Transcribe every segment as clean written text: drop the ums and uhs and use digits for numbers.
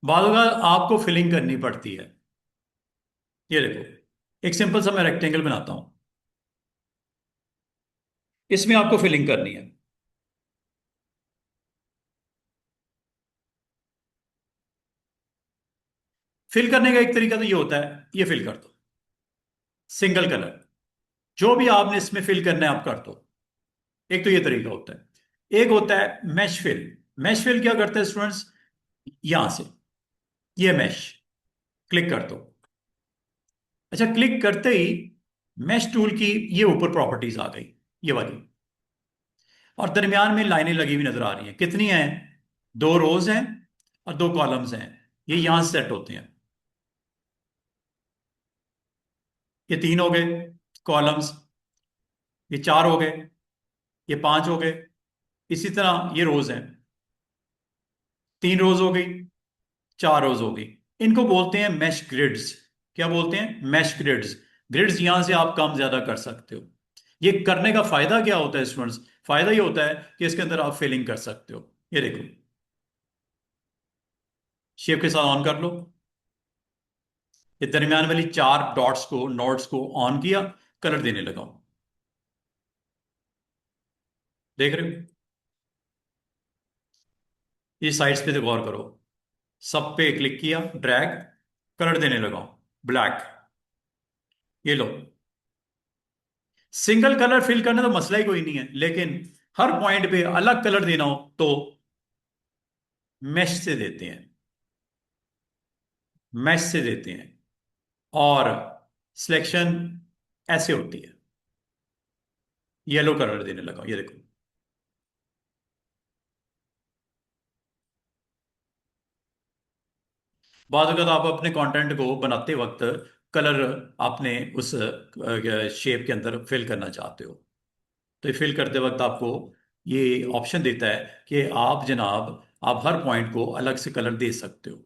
बाद में आपको फिलिंग करनी पड़ती है। ये देखो, एक सिंपल सा मैं रेक्टेंगल बनाता हूं, इसमें आपको फिलिंग करनी है। फिल करने का एक तरीका तो ये होता है, ये फिल कर दो सिंगल कलर। जो भी आपने इसमें फिल करना है आप कर दो। एक तो ये तरीका होता है। एक होता है मैश फिल। मैश फिल क्या करते हैं स्टूडेंट्स, यहां से ये मैश क्लिक कर दो। अच्छा, क्लिक करते ही मैश टूल की ये ऊपर प्रॉपर्टीज आ गई, ये वाली। और दरमियान में लाइनें लगी हुई नजर आ रही हैं, कितनी हैं? दो रोज हैं और दो कॉलम्स हैं। ये यहां से सेट होते हैं। ये तीन हो गए कॉलम्स, ये चार हो गए, ये पांच हो गए। इसी तरह ये रोज हैं, तीन रोज हो गई, चार रोज हो गई। इनको बोलते हैं मैश ग्रिड्स। क्या बोलते हैं? Mash grids. ग्रिड्स यहां से आप कम ज्यादा कर सकते हो। ये करने का फायदा क्या होता है स्टूडेंट्स? फायदा ये होता है कि इसके अंदर आप फिलिंग कर सकते हो। ये देखो, शेप के साथ ऑन कर लो। ये दरमियान वाली चार डॉट्स को, नोड्स को ऑन किया, कलर देने लगा। देख रहे हो? ये साइड्स पे तो गौर करो, सब पे क्लिक किया, ड्रैग, कलर देने लगा, ब्लैक। ये लो, सिंगल कलर फिल करना तो मसला ही कोई नहीं है, लेकिन हर पॉइंट पे अलग कलर देना हो तो मैश से देते हैं। मैश से देते हैं। और सिलेक्शन ऐसे होती है। येलो कलर देने लगा, ये देखो। बाद अगर आप अपने कंटेंट को बनाते वक्त कलर आपने उस शेप के अंदर फिल करना चाहते हो, तो ये फिल करते वक्त आपको ये ऑप्शन देता है कि आप जनाब, आप हर पॉइंट को अलग से कलर दे सकते हो।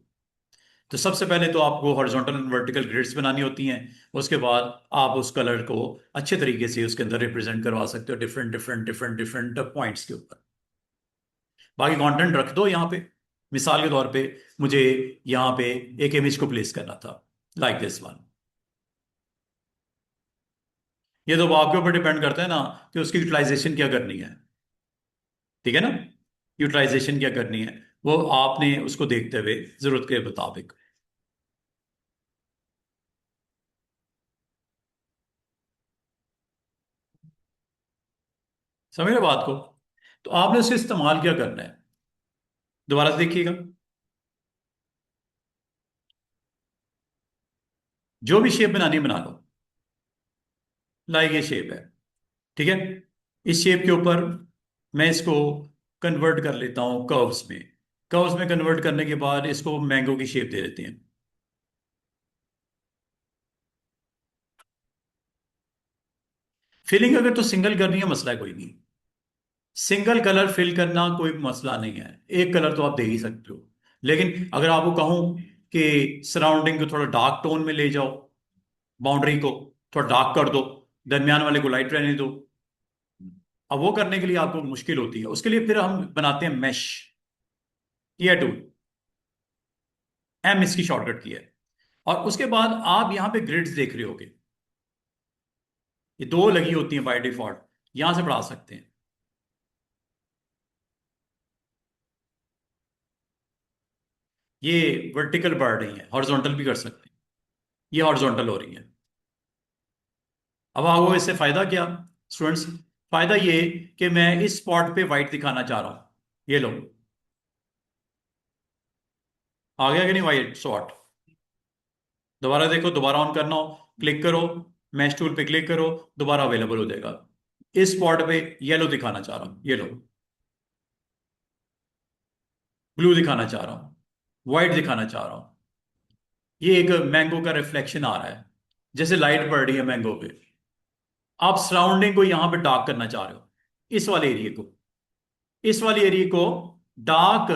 तो सबसे पहले तो आपको हॉरिजॉन्टल एंड वर्टिकल ग्रिड्स बनानी होती हैं। उसके बाद आप उस कलर को अच्छे तरीके से उसके अंदर रिप्रेजेंट करवा सकते हो different different different different points के ऊपर। बाकी कंटेंट रख दो यहाँ पे। मिसाल के तौर पे मुझे यहाँ पे एक इमेज को प्लेस करना था, लाइक दिस वन। ये तो आपके ऊपर डिपेंड करता है ना कि उसकी यूटिलाइजेशन क्या करनी है। ठीक है ना? यूटिलाइजेशन क्या करनी है वो आपने उसको देखते हुए जरूरत के मुताबिक। समझ रहे बात को? तो आपने उसे इस्तेमाल क्या करना है, दोबारा से देखिएगा। जो भी शेप बनानी है बना लो, लाइक ये शेप है। ठीक है? इस शेप के ऊपर मैं इसको कन्वर्ट कर लेता हूं कर्व्स में। कर्व्स में कन्वर्ट करने के बाद इसको मैंगो की शेप दे देते हैं। फिलिंग अगर तो सिंगल करनी है, मसला कोई नहीं। सिंगल कलर फिल करना कोई मसला नहीं है, एक कलर तो आप दे ही सकते हो। लेकिन अगर आपको कहूं कि सराउंडिंग को थोड़ा डार्क टोन में ले जाओ, बाउंड्री को थोड़ा डार्क कर दो, दरमियान वाले को लाइट रहने दो, अब वो करने के लिए आपको मुश्किल होती है। उसके लिए फिर हम बनाते हैं मैश। ये टूल, एम इसकी शॉर्टकट की है। और उसके बाद आप यहां पे ग्रिड्स देख रहे होगे, ये दो लगी होती हैं बाय डिफॉल्ट, यहां से बढ़ा सकते हैं। ये वर्टिकल बढ़ रही है, हॉरिजॉन्टल भी कर सकते हैं। ये हॉरिजॉन्टल हो रही है। अब आपको इससे फायदा क्या स्टूडेंट्स? फायदा ये कि मैं इस स्पॉट पे वाइट दिखाना चाह रहा हूं। ये लो, आ गया कि नहीं वाइट स्पॉट? दोबारा देखो, दोबारा ऑन करना हो क्लिक करो, मैश टूल पे क्लिक करो, दोबारा अवेलेबल हो जाएगा। इस स्पॉट पे येलो दिखाना चाह रहा हूं, ये लो। ब्लू दिखाना चाह रहा हूं, व्हाइट दिखाना चाह रहा हूं। ये एक मैंगो का रिफ्लेक्शन आ रहा है, जैसे लाइट पड़ रही है मैंगो पे। आप सराउंडिंग को यहां पे डार्क करना चाह रहे हो, इस वाले एरिया को, इस वाले एरिया को डार्क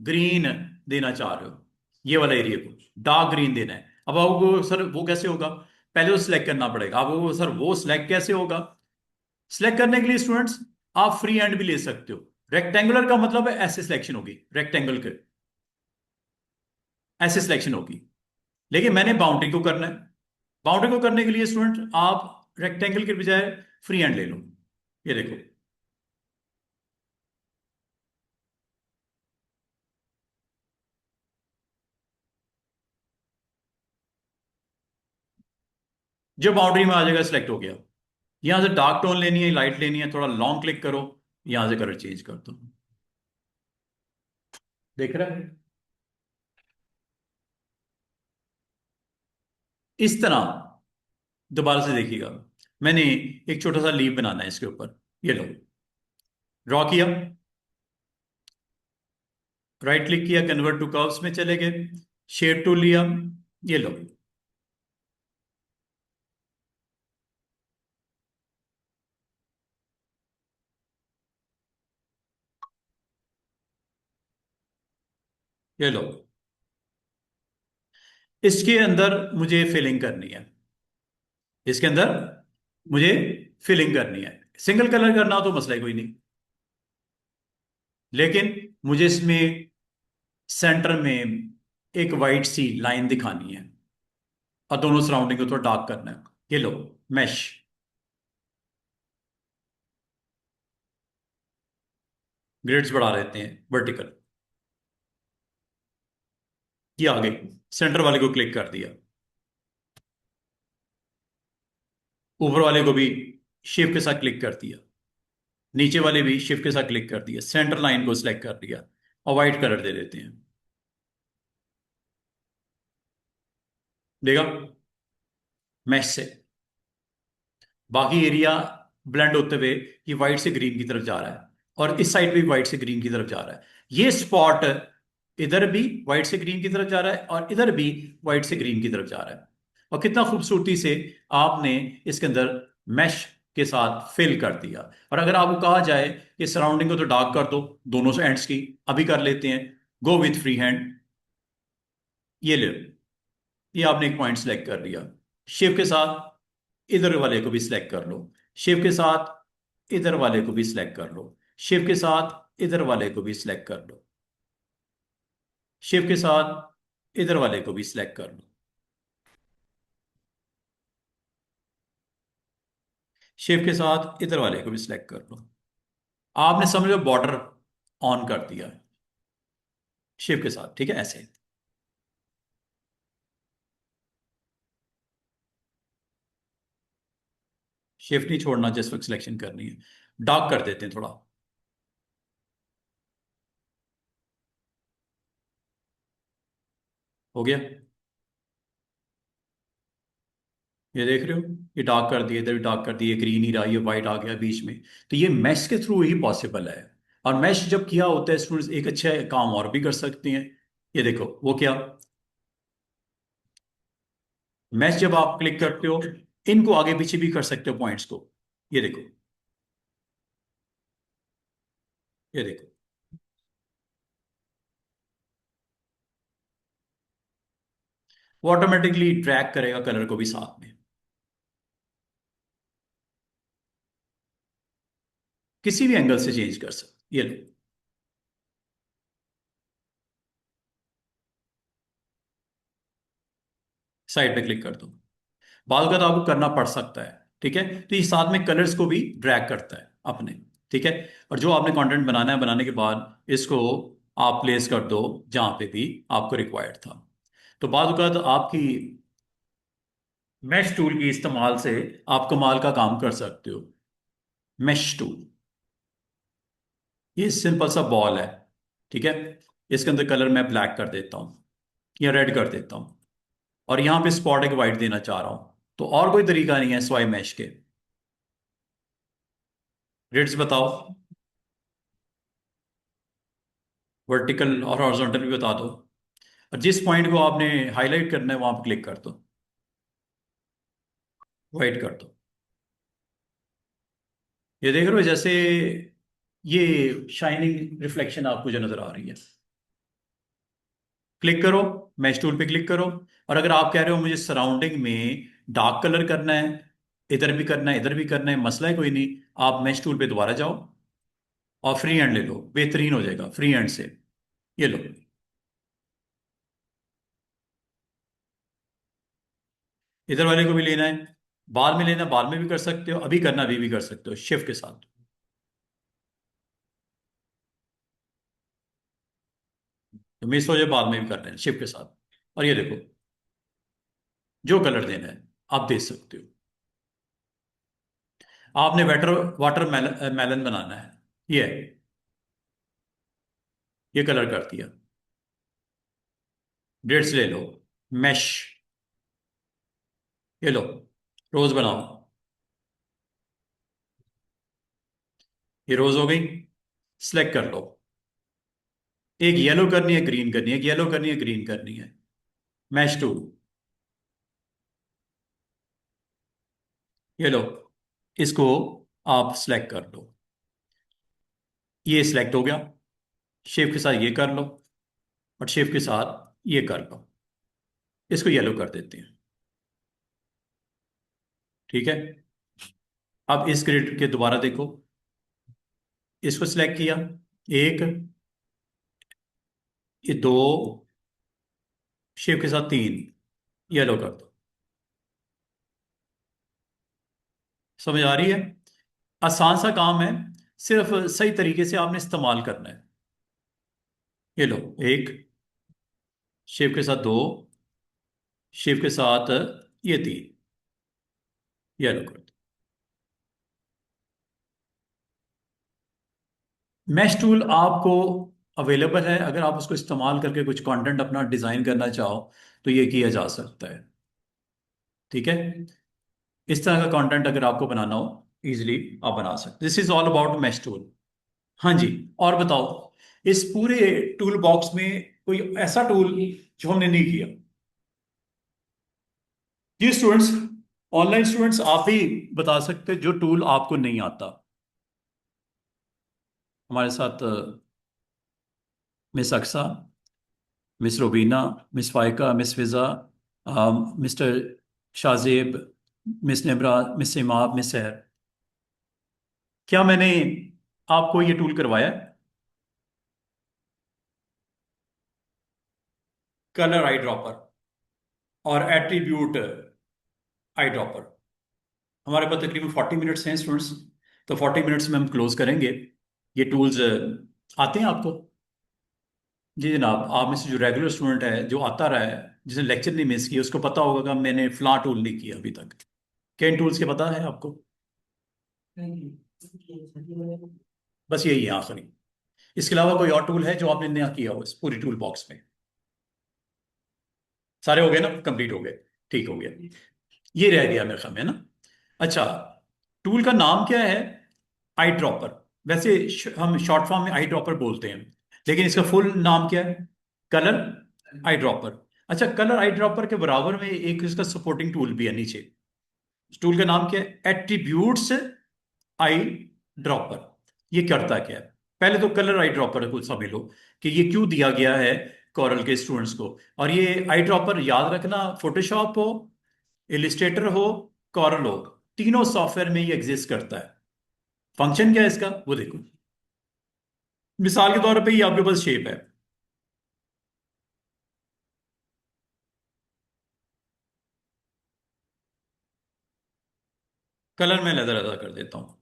ग्रीन देना चाह रहे हो। ये वाला एरिया को डार्क ग्रीन देना है। अब आपको सर वो कैसे होगा? पहले तो सिलेक्ट करना पड़ेगा आपको। सर वो सिलेक्ट कैसे होगा? सिलेक्ट करने के लिए स्टूडेंट्स आप फ्री हैंड भी ले सकते हो। रेक्टेंगुलर का मतलब है ऐसे सिलेक्शन होगी रेक्टेंगल के। ऐसे सिलेक्शन होगी। लेकिन मैंने बाउंड्री को करना है। बाउंड्री को करने के लिए स्टूडेंट आप रेक्टेंगल के बजाय फ्री हैंड ले लो। ये देखो, जो बाउंड्री में आ जाएगा सिलेक्ट हो गया। यहां से डार्क टोन लेनी है, लाइट लेनी है, थोड़ा लॉन्ग क्लिक करो, यहां से कलर चेंज कर दो। देख रहा है? इस तरह दोबारा से देखिएगा। मैंने एक छोटा सा लीव बनाना है इसके ऊपर। ये लो, ड्रॉ किया, राइट क्लिक किया, कन्वर्ट टू कर्व्स में चले गए, शेप टूल लिया, ये लो। ये लो, इसके अंदर मुझे फिलिंग करनी है। इसके अंदर मुझे फिलिंग करनी है। सिंगल कलर करना हो तो मसला ही कोई नहीं, लेकिन मुझे इसमें सेंटर में एक वाइट सी लाइन दिखानी है और दोनों सराउंडिंग को थोड़ा डार्क करना है। ये लो, मैश। ग्रेड्स बढ़ा देते हैं, वर्टिकल। ये आ गई। सेंटर वाले को क्लिक कर दिया, ऊपर वाले को भी शिफ्ट के साथ क्लिक कर दिया, नीचे वाले भी शिफ्ट के साथ क्लिक कर दिया, सेंटर लाइन को सिलेक्ट कर दिया और वाइट कलर दे देते हैं। देखा, मैश से बाकी एरिया ब्लेंड होते हुए ये व्हाइट से ग्रीन की तरफ जा रहा है, और इस साइड भी व्हाइट से ग्रीन की तरफ जा रहा है। ये स्पॉट इधर भी व्हाइट से ग्रीन की तरफ जा रहा है और इधर भी व्हाइट से ग्रीन की तरफ जा रहा है। और कितना खूबसूरती से आपने इसके अंदर मैश के साथ फिल कर दिया। और अगर आपको कहा जाए कि सराउंडिंग को तो डार्क कर दो, दोनों से एंड्स की, अभी कर लेते हैं। Go with free hand. ये ले, ये आपने एक पॉइंट सेलेक्ट कर लिया। शिव के साथ इधर वाले को भी सिलेक्ट कर लो, शिव के साथ इधर वाले को भी सिलेक्ट कर लो, शिव के साथ इधर वाले को भी सिलेक्ट कर लो, शिव के साथ इधर वाले को भी सिलेक्ट कर लो, शिव के साथ इधर वाले को भी सिलेक्ट कर लो। आपने समझो बॉर्डर ऑन कर दिया शिव के साथ, ठीक है, ऐसे। शिफ्ट नहीं छोड़ना जिस वक्त सिलेक्शन करनी है। डार्क कर देते हैं थोड़ा। हो गया? ये देख रहे हो, ये डार्क कर दिया, इधर भी डार्क कर दिया, ग्रीन ही रहा, ये व्हाइट आ गया बीच में। तो ये मैश के थ्रू ही पॉसिबल है। और मैश जब किया होता है स्टूडेंट्स, एक अच्छा काम और भी कर सकते हैं। ये देखो, वो क्या, मैश जब आप क्लिक करते हो, इनको आगे पीछे भी कर सकते हो पॉइंट्स को। ये देखो, ये देखो, वो ऑटोमेटिकली ड्रैग करेगा कलर को भी साथ में। किसी भी एंगल से चेंज कर सकते। ये लो, साइड पे क्लिक कर दो। बाल का तो आपको करना पड़ सकता है, ठीक है। तो ये साथ में कलर्स को भी ड्रैग करता है अपने, ठीक है। और जो आपने कंटेंट बनाना है, बनाने के बाद इसको आप प्लेस कर दो जहां पे भी आपको रिक्वायर्ड था। तो बाद तो आपकी मैश टूल की इस्तेमाल से आप कमाल का काम कर सकते हो। मैश टूल, ये सिंपल सा बॉल है, ठीक है। इसके अंदर कलर मैं ब्लैक कर देता हूँ या रेड कर देता हूँ, और यहाँ पे स्पॉट एक वाइट देना चाह रहा हूँ। तो और कोई तरीका नहीं है स्वाई मैश के। ग्रिड्स बताओ, वर्टिकल और हॉरिजॉन्टल भी बता दो। और जिस पॉइंट को आपने हाईलाइट करना है वहां पर क्लिक कर दो, वाइट कर दो। ये देख रहे हो जैसे ये शाइनिंग रिफ्लेक्शन आपको जो नजर आ रही है। क्लिक करो, मैश टूल पे क्लिक करो। और अगर आप कह रहे हो मुझे सराउंडिंग में डार्क कलर करना है, इधर भी करना है, इधर भी करना है, मसला है कोई नहीं। आप मैश टूल पे दोबारा जाओ और फ्री हैंड ले लो, बेहतरीन हो जाएगा फ्री हैंड से। ये लो, इधर वाले को भी लेना है, बाद में लेना, बाद में भी कर सकते हो, अभी करना अभी भी कर सकते हो शिफ्ट के साथ। तो मिस हो जाए बाद में भी कर लेना शिफ्ट के साथ। और ये देखो, जो कलर देना है आप दे सकते हो। आपने वाटर वाटर मेलन बनाना है, ये है, ये कलर कर दिया। डेट्स ले लो, मैश, ये लो, रोज बनाओ, ये रोज हो गई। सिलेक्ट कर लो, एक येलो करनी है, ग्रीन करनी है, एक येलो करनी है, ग्रीन करनी है। मैश टूल, ये लो, इसको आप सिलेक्ट कर लो, ये सिलेक्ट हो गया। शेप के साथ ये कर लो, और शेप के साथ ये कर लो, इसको येलो कर देते हैं। ठीक है, अब इस ग्रिड के दोबारा देखो, इसको सिलेक्ट किया, एक, ये दो, शेप के साथ तीन, येलो कर दो। समझ आ रही है? आसान सा काम है, सिर्फ सही तरीके से आपने इस्तेमाल करना है। ये लो, एक, शेप के साथ दो, शेप के साथ ये तीन, येलो कर दो। मैश टूल आपको अवेलेबल है, अगर आप उसको इस्तेमाल करके कुछ कंटेंट अपना डिजाइन करना चाहो तो ये किया जा सकता है। ठीक है, इस तरह का कंटेंट अगर आपको बनाना हो इजीली आप बना सकते, this is all about mash tool. हाँ जी, और बताओ, इस पूरे टूल बॉक्स में कोई ऐसा टूल जो हमने नहीं किया? जी स्टूडेंट्स, ऑनलाइन स्टूडेंट्स, आप भी बता सकते हैं जो टूल आपको नहीं आता। हमारे साथ Miss Aqsa, Miss Robina, Miss Faika, Miss Fiza, Mister Shahzeb, Miss Nebra, Miss Imab, Miss Sahar. क्या मैंने आपको ये टूल करवाया है? कलर आई ड्रॉपर और एट्रीब्यूट आई ड्रॉपर। हमारे पास तकरीबन 40 मिनट्स हैं स्टूडेंट्स, तो 40 मिनट्स में हम क्लोज करेंगे। ये टूल्स आते हैं आपको? जी जनाब, आप में से जो रेगुलर स्टूडेंट है, जो आता रहा है, जिसने लेक्चर नहीं मिस किया, उसको पता होगा कि मैंने फ्ला टूल नहीं किया अभी तक। किन टूल्स के पता है आपको? बस यही है आखिरी। इसके अलावा कोई और टूल है जो आपने नया किया हो इस पूरी टूल बॉक्स में? सारे हो गए ना, कंप्लीट हो गए? ठीक हो गया, ये रह गया मेरे ख्याल में, है ना? अच्छा, टूल का नाम क्या है? Eye dropper. वैसे हम शॉर्ट फॉर्म में आई ड्रॉपर बोलते हैं, लेकिन इसका फुल नाम क्या है? Colour eye dropper. अच्छा, कलर आई ड्रॉपर के बराबर में एक इसका सपोर्टिंग टूल भी है नीचे। टूल का नाम क्या है? Attributes eye dropper. ये करता क्या है? पहले तो कलर आई ड्रॉपर को समझ लो कि ये क्यों दिया गया है कोरल के स्टूडेंट्स को। और ये आई ड्रॉपर याद रखना, फोटोशॉप हो, इलिस्ट्रेटर हो, कोरल हो, तीनों सॉफ्टवेयर में ये एग्जिस्ट करता है। फंक्शन क्या है इसका वो देखो। मिसाल के तौर पे ये आपके पास शेप है, कलर मैं लेदर अदा कर देता हूं।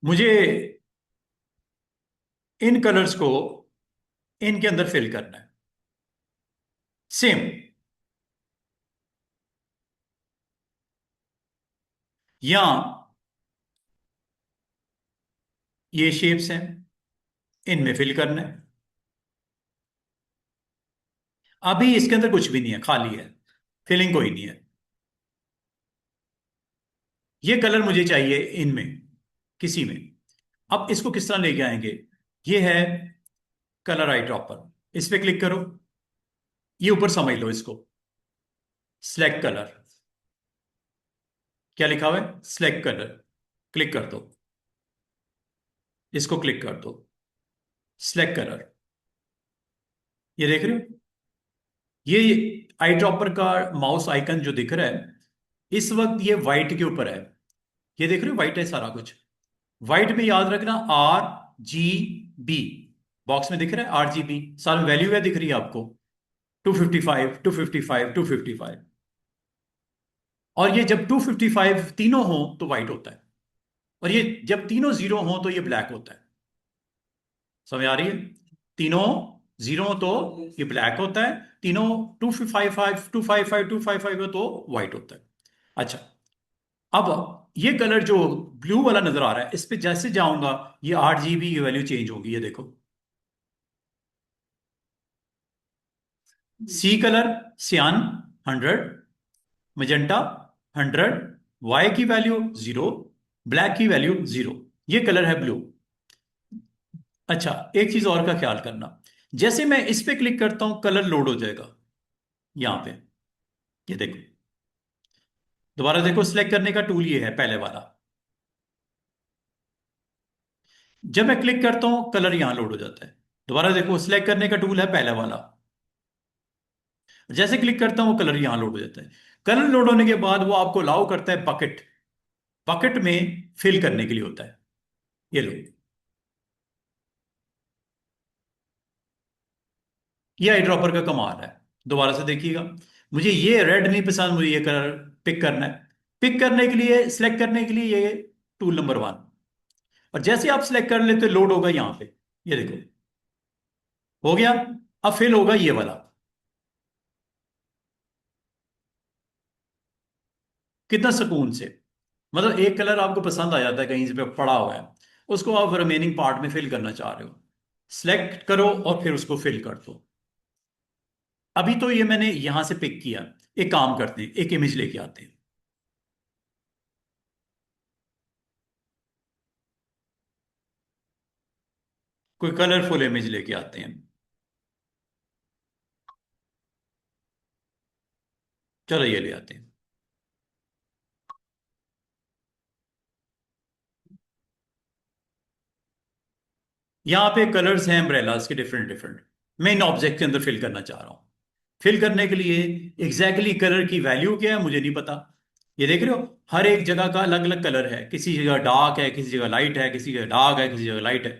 मुझे इन कलर्स को इनके अंदर फिल करना है, सेम। या ये शेप्स हैं, इनमें फिल करना है। अभी इसके अंदर कुछ भी नहीं है, खाली है, फिलिंग कोई नहीं है। ये कलर मुझे चाहिए इनमें किसी में। अब इसको किस तरह लेके आएंगे? ये है कलर आई ड्रॉपर, इस पे क्लिक करो, ये ऊपर समझ लो इसको, सिलेक्ट कलर। क्या लिखा हुआ है? Select colour. क्लिक कर दो, इसको क्लिक कर दो, सिलेक्ट कलर। ये देख रहे हो, ये आई ड्रॉपर का माउस आइकन जो दिख रहा है, इस वक्त ये व्हाइट के ऊपर है। ये देख रहे हो, व्हाइट है सारा कुछ। व्हाइट में याद रखना, RGB, बॉक्स में दिख रहा है RGB, सारे वैल्यू क्या दिख रही है आपको? 255, 255, 255। और ये जब 255 तीनों हो तो व्हाइट होता है, और ये जब तीनों जीरो हो तो ये ब्लैक होता है। समझ आ रही है? तीनों जीरो हो तो ये ब्लैक होता है, तीनों 255, 255, 255 हो तो व्हाइट होता है। अच्छा, अब ये कलर जो ब्लू वाला नजर आ रहा है, इस पे जैसे जाऊंगा ये 8 GB की वैल्यू चेंज होगी, ये देखो। सी कलर, सियान 100, मजेंटा 100, वाई की वैल्यू 0, ब्लैक की वैल्यू 0। ये कलर है ब्लू। अच्छा, एक चीज और का ख्याल करना, जैसे मैं इस पे क्लिक करता हूं कलर लोड हो जाएगा यहां पे, ये देखो। दोबारा देखो, सिलेक्ट करने का टूल ये है पहले वाला। जब मैं क्लिक करता हूं कलर यहां लोड हो जाता है। दोबारा देखो, सिलेक्ट करने का टूल है पहले वाला। जैसे क्लिक करता हूं वो कलर यहां लोड हो जाता है। कलर लोड होने के बाद वो आपको अलाउ करता है बकेट, बकेट में फिल करने के लिए होता है। ये लो, ये आई ड्रॉपर का कमाल है। दोबारा से देखिएगा, मुझे ये रेड नहीं पसंद, मुझे ये कलर पिक करना है। पिक करने के लिए, सिलेक्ट करने के लिए ये टूल नंबर 1। और जैसे आप सिलेक्ट कर लेते लोड होगा यहां पे, ये देखो हो गया। अब फिल होगा ये वाला। कितना सुकून से, मतलब एक कलर आपको पसंद आ जाता है कहीं से पे पड़ा हुआ है, उसको आप रिमेनिंग पार्ट में फिल करना चाह रहे हो, सिलेक्ट करो और फिर उसको फिल कर दो। अभी तो ये मैंने यहां से पिक किया। एक काम करते हैं, एक इमेज लेके आते हैं। कोई कलरफुल इमेज लेके आते हैं। चलो ये ले आते हैं। यहाँ पे कलर्स हैं अम्ब्रेलाज के डिफरेंट डिफरेंट, मैं इन ऑब्जेक्ट के अंदर फिल करना चाह रहा हूँ। फिल करने के लिए एग्जैक्टली कलर की वैल्यू क्या है मुझे नहीं पता। ये देख रहे हो, हर एक जगह का अलग अलग कलर है, किसी जगह डार्क है, किसी जगह लाइट है, किसी जगह डार्क है, किसी जगह लाइट है।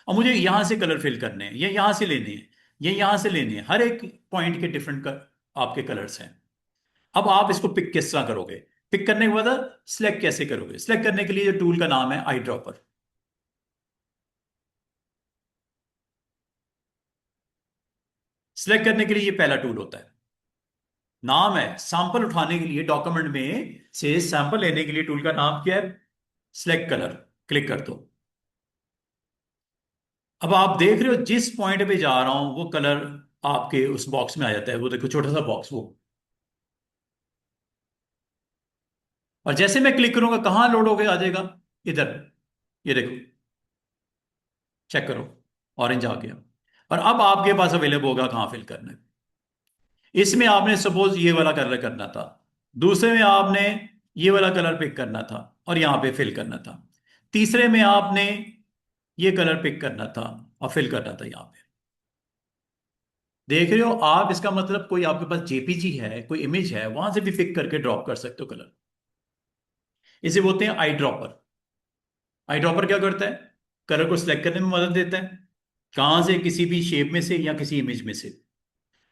और मुझे यहाँ से कलर फिल करने हैं, ये यहाँ से लेने हैं, ये यहाँ से लेने हैं, हर एक पॉइंट के डिफरेंट आपके कलर्स हैं। अब आप इसको पिक किस तरह करोगे? पिक करने के बाद सिलेक्ट कैसे करोगे? सिलेक्ट करने के लिए जो टूल का नाम है आई ड्रॉपर। सिलेक्ट करने के लिए ये पहला टूल होता है, नाम है सैंपल उठाने के लिए, डॉक्यूमेंट में से सैंपल लेने के लिए टूल का नाम क्या है? Select colour. क्लिक कर दो। अब आप देख रहे हो जिस पॉइंट पे जा रहा हूं वो कलर आपके उस बॉक्स में आ जाता है, वो देखो छोटा सा बॉक्स वो। और जैसे मैं क्लिक करूंगा कहां लोड होके आ जाएगा? इधर, ये देखो, चेक करो, ऑरेंज आ गया। और अब आपके पास अवेलेबल होगा कहां फिल करना है। इसमें आपने सपोज ये वाला कलर करना था, दूसरे में आपने ये वाला कलर पिक करना था और यहां पे फिल करना था, तीसरे में आपने ये कलर पिक करना था और फिल करना था यहां पे। देख रहे हो आप, इसका मतलब कोई आपके पास जेपीजी है, कोई इमेज है, वहां से भी पिक करके ड्रॉप कर सकते हो कलर। इसे बोलते हैं आई ड्रॉपर। आई ड्रॉपर क्या करता है? कलर को सिलेक्ट करने में मदद देता है, कहां से, किसी भी शेप में से या किसी इमेज में से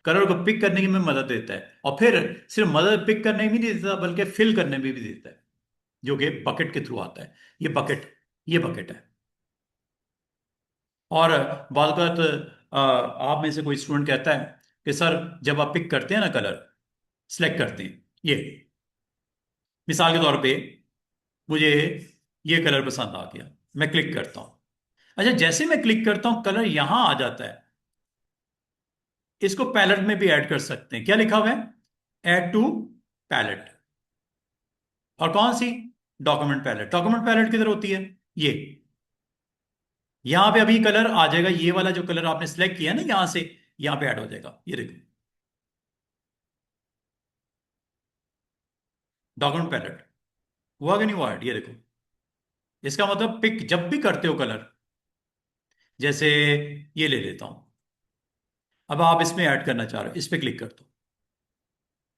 कलर को पिक करने की में मदद देता है। और फिर सिर्फ मदद पिक करने में नहीं देता बल्कि फिल करने में भी देता है, जो कि बकेट के थ्रू आता है। ये बकेट, ये बकेट है। और बाद आप में से कोई स्टूडेंट कहता है कि सर जब आप पिक करते हैं ना कलर, सिलेक्ट करते हैं, ये मिसाल के तौर पे मुझे ये कलर पसंद आ गया, मैं क्लिक करता हूं। अच्छा, जैसे मैं क्लिक करता हूं कलर यहां आ जाता है। इसको पैलेट में भी ऐड कर सकते हैं, क्या लिखा हुआ है? Add to palette. और कौन सी? Document palette. डॉक्यूमेंट पैलेट किधर होती है? ये यहां पे अभी कलर आ जाएगा, ये वाला जो कलर आपने सिलेक्ट किया ना यहां से, यहां पे ऐड हो जाएगा, ये देखो, डॉक्यूमेंट पैलेट। हुआ कि नहीं हुआ ऐड? ये देखो। इसका मतलब पिक जब भी करते हो कलर, जैसे ये ले लेता हूं, अब आप इसमें ऐड करना चाह रहे हो, इस पे क्लिक कर दो।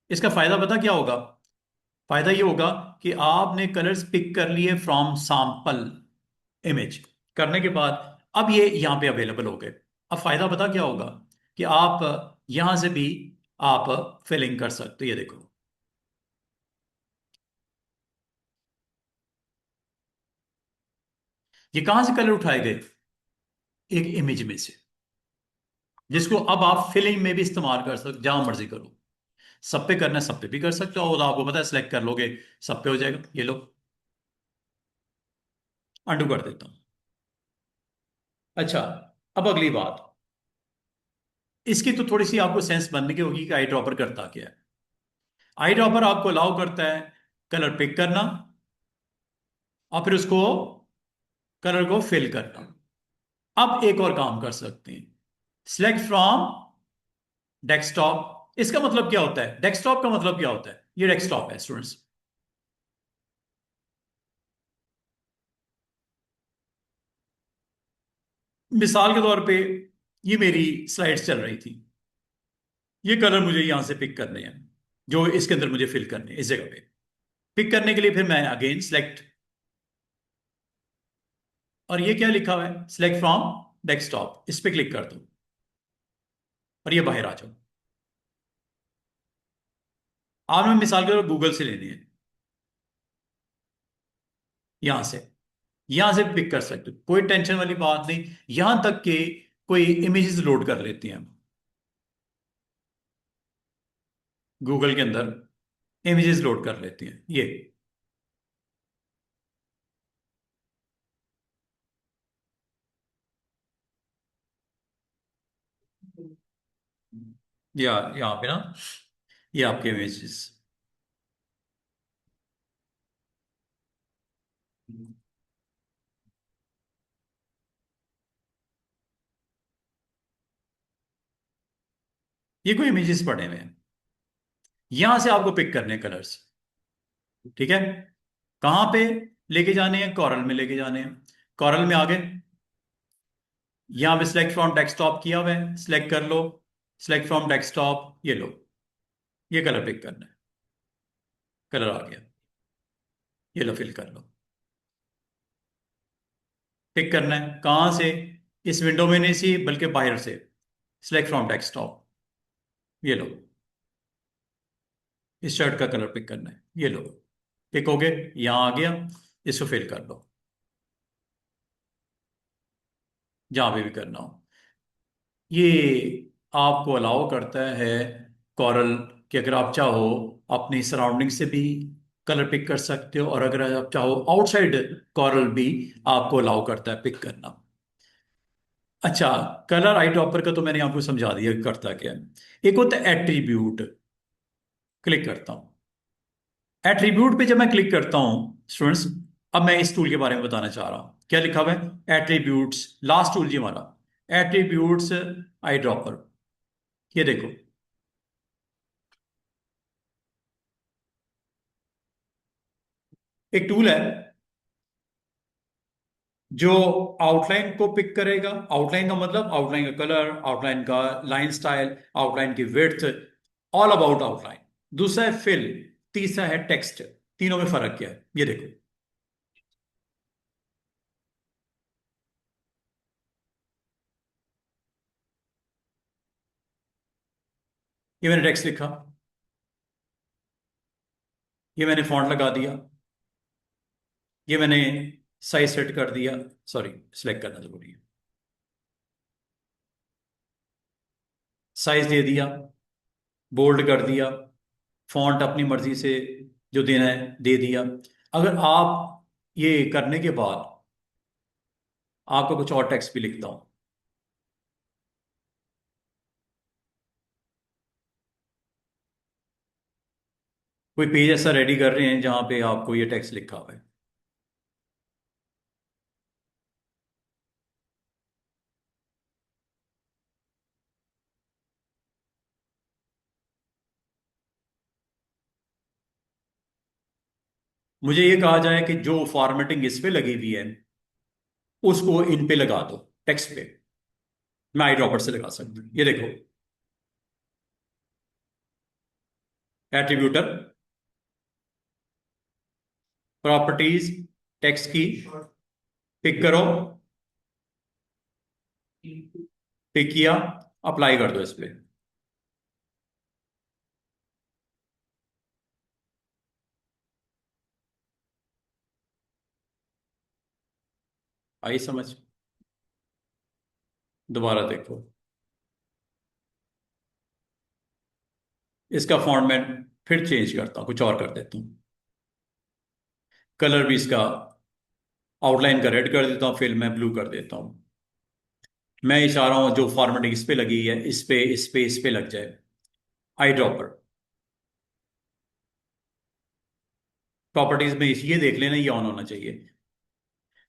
इसका फायदा पता क्या होगा? फायदा ये होगा कि आपने कलर्स पिक कर लिए फ्रॉम सैंपल इमेज, करने के बाद अब ये यहां पे अवेलेबल हो गए। अब फायदा पता क्या होगा कि आप यहां से भी आप फिलिंग कर सकते हो। ये देखो, ये कहां से कलर उठाए गए? एक इमेज में से, जिसको अब आप फिलिंग में भी इस्तेमाल कर सकते, जहां मर्जी करो। सब पे करना है, सब पे भी कर सकते हो, और आपको पता है सिलेक्ट कर लोगे सब पे हो जाएगा। ये लो, अंडू कर देता हूं। अच्छा, अब अगली बात, इसकी तो थोड़ी सी आपको सेंस बनने की होगी कि आई ड्रॉपर करता क्या है। आई ड्रॉपर आपको अलाउ करता है कलर पिक करना, और फिर उसको कलर को फिल करना। अब एक और काम कर सकते हैं, सिलेक्ट फ्रॉम डेस्कटॉप। इसका मतलब क्या होता है? डेस्कटॉप का मतलब क्या होता है? ये डेस्कटॉप है स्टूडेंट्स। मिसाल के तौर पे ये मेरी स्लाइड्स चल रही थी, ये कलर मुझे यहां से पिक करने हैं, जो इसके अंदर मुझे फिल करने हैं इस जगह पे। पिक करने के लिए फिर मैं अगेन सिलेक्ट, और ये क्या लिखा हुआ है? सिलेक्ट फ्रॉम डेस्कटॉप, इस पे क्लिक कर दो और ये बाहर आ जाओ। आपने मिसाल के तौर गूगल से लेनी है, यहां से, यहां से पिक कर सकते हो, कोई टेंशन वाली बात नहीं। यहां तक कि कोई इमेजेस लोड कर लेते हैं हम गूगल के अंदर, इमेजेस लोड कर लेते हैं। ये या यहाँ पे ना, ये आपके इमेजेस, ये कोई इमेजेस पड़े हुए हैं, यहां से आपको पिक करने हैं कलर्स। ठीक है, कहां पे लेके जाने हैं? कॉरल में लेके जाने हैं। कॉरल में आ गए, यहां पे सिलेक्ट फ्रॉम डेस्कटॉप किया हुआ है, सिलेक्ट कर लो, सिलेक्ट फ्रॉम डेस्कटॉप, ये लो, ये कलर पिक करना है, कलर आ गया, ये लो फिल कर लो। पिक करना है कहां से? इस विंडो में नहीं सी, बल्कि बाहर से, सिलेक्ट फ्रॉम डेस्कटॉप, ये लो, इस शर्ट का कलर पिक करना है, ये लो, पिक हो गए, यहां आ गया, इसको फिल कर लो जहां पे भी करना हो। ये आपको अलाउ करता है कॉरल कि अगर आप चाहो अपनी सराउंडिंग से भी कलर पिक कर सकते हो, और अगर आप चाहो आउटसाइड कॉरल भी आपको अलाउ करता है पिक करना। अच्छा, कलर आई ड्रॉपर का तो मैंने आपको समझा दिया कि करता क्या है। एक होता है एट्रीब्यूट, क्लिक करता हूं एट्रीब्यूट पे। जब मैं क्लिक करता हूं स्टूडेंट्स, अब मैं इस टूल के बारे में बताना चाह रहा हूं, क्या लिखा हुआ है? एट्रीब्यूट्स, लास्ट टूल जी हमारा, एट्रीब्यूट्स आई ड्रॉपर। ये देखो, एक टूल है जो आउटलाइन को पिक करेगा। आउटलाइन का मतलब आउटलाइन का कलर, आउटलाइन का लाइन स्टाइल, आउटलाइन की विड्थ, ऑल अबाउट आउटलाइन। दूसरा है फिल, तीसरा है टेक्स्ट। तीनों में फर्क क्या है ये देखो। ये मैंने टेक्स्ट लिखा, ये मैंने फॉन्ट लगा दिया, ये मैंने साइज सेट कर दिया, सॉरी सिलेक्ट करना जरूरी है, साइज दे दिया, बोल्ड कर दिया, फॉन्ट अपनी मर्जी से जो देना है दे दिया। अगर आप ये करने के बाद आपको कुछ और टेक्स्ट भी लिखता हूं, कोई पेज ऐसा रेडी कर रहे हैं जहां पे आपको ये टेक्स्ट लिखा हुआ है। मुझे ये कहा जाए कि जो फॉर्मेटिंग इस पे लगी हुई है उसको इन पे लगा दो, टेक्स्ट पे। मैं आई ड्रॉपर से लगा सकता हूं, ये देखो, एट्रीब्यूटर, प्रॉपर्टीज, टेक्स्ट की, पिक करो, पिक किया, अप्लाई कर दो इस पे। आई समझ? दोबारा देखो। इसका फॉन्ट मैं फिर चेंज करता हूँ, कुछ और कर देता हूँ। कलर भी इसका आउटलाइन का रेड कर देता हूँ, फिर मैं ब्लू कर देता हूँ। मैं ये चाह रहा हूँ जो फॉर्मेटिंग इस पे लगी है, इस पे इस पे इस पे लग जाए। आई ड्रॉपर प्रॉपर्टीज में ये देख लेना, ये ऑन होना चाहिए।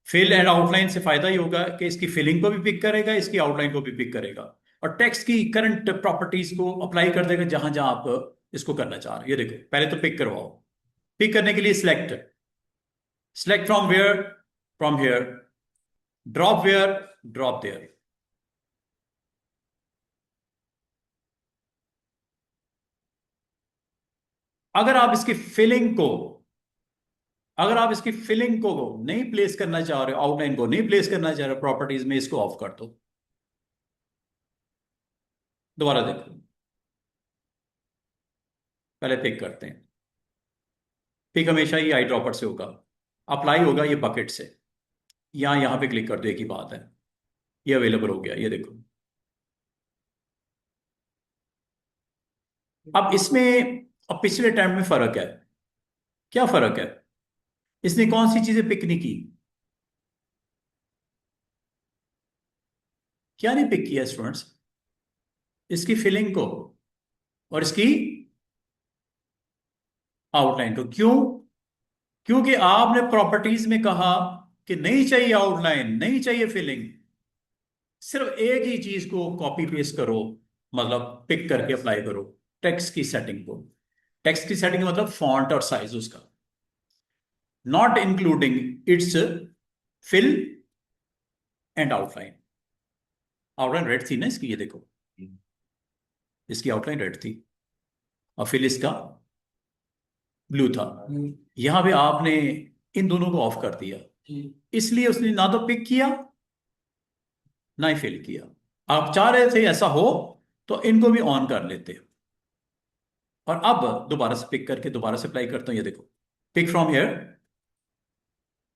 फिल एंड आउटलाइन से फायदा ये होगा कि इसकी फिलिंग को भी पिक करेगा, इसकी आउटलाइन को भी पिक करेगा, और टेक्स्ट की करंट प्रॉपर्टीज को अप्लाई कर देगा जहां जहां आप इसको करना चाह रहे हैं। ये देखो, पहले तो पिक करवाओ। पिक करने के लिए select, select from where, from here, drop where, drop there. अगर आप इसकी फिलिंग को, अगर आप इसकी फिलिंग को नहीं प्लेस करना चाह रहे हो, आउटलाइन को नहीं प्लेस करना चाह रहे हो प्रॉपर्टीज में, इसको ऑफ कर दो। दोबारा देखो, पहले पिक करते हैं। पिक हमेशा ही आई ड्रॉपर से होगा, अप्लाई होगा ये बकेट से। यहां पे क्लिक कर दो, एक ही बात है। ये अवेलेबल हो गया, ये देखो। अब इसमें, अब पिछले टाइम में फर्क है। क्या फर्क है? इसने कौन सी चीजें पिक नहीं की? क्या नहीं पिक किया स्टूडेंट्स? इसकी फिलिंग को और इसकी आउटलाइन को। क्यों? क्योंकि आपने प्रॉपर्टीज में कहा कि नहीं चाहिए आउटलाइन, नहीं चाहिए फिलिंग, सिर्फ एक ही चीज को कॉपी पेस्ट करो, मतलब पिक करके अप्लाई करो। टेक्स्ट की सेटिंग को, टेक्स्ट की सेटिंग मतलब फॉन्ट और साइज उसका, not including its fill and outline. Outline red थी ना इसकी, ये देखो, इसकी आउटलाइन रेड थी और फिल इसका ब्लू था। यहां पे आपने इन दोनों को ऑफ कर दिया, इसलिए उसने ना तो पिक किया ना ही फिल किया। आप चाह रहे थे ऐसा हो तो इनको भी ऑन कर लेते। और अब दोबारा से पिक करके दोबारा से अप्लाई करता हूं, ये देखो। Pick from here,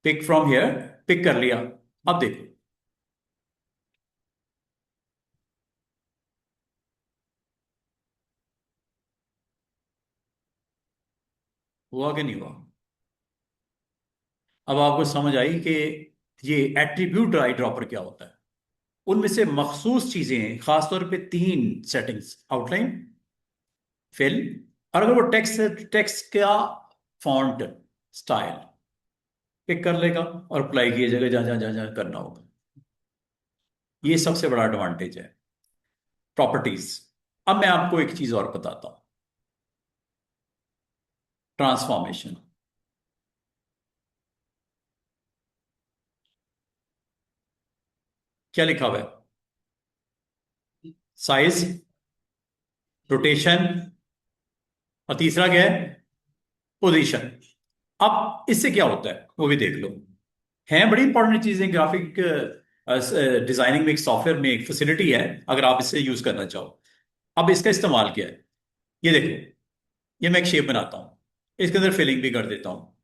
pick from here, pick कर लिया। अब देखो, हुआ कि नहीं हुआ? अब आपको समझ आई कि ये एट्रीब्यूट आई ड्रॉपर क्या होता है। उनमें से मखसूस चीजें हैं, खासतौर पे तीन सेटिंग्स: आउटलाइन, फिल, और अगर वो टेक्स्ट, टेक्स्ट का फॉन्ट स्टाइल पिक कर लेगा और अप्लाई किया जाएगा जहां जहां जहां जहां करना होगा। ये सबसे बड़ा एडवांटेज है प्रॉपर्टीज। अब मैं आपको एक चीज और बताता हूं, ट्रांसफॉर्मेशन। क्या लिखा हुआ है? साइज, रोटेशन, और तीसरा क्या है? पोजीशन। अब इससे क्या होता है वो भी देख लो। हैं बड़ी इंपॉर्टेंट चीजें, ग्राफिक डिजाइनिंग में एक सॉफ्टवेयर में एक फैसिलिटी है, अगर आप इसे यूज करना चाहो। अब इसका इस्तेमाल क्या है, ये देखो। ये मैं एक शेप बनाता हूँ, इसके अंदर फिलिंग भी कर देता हूँ,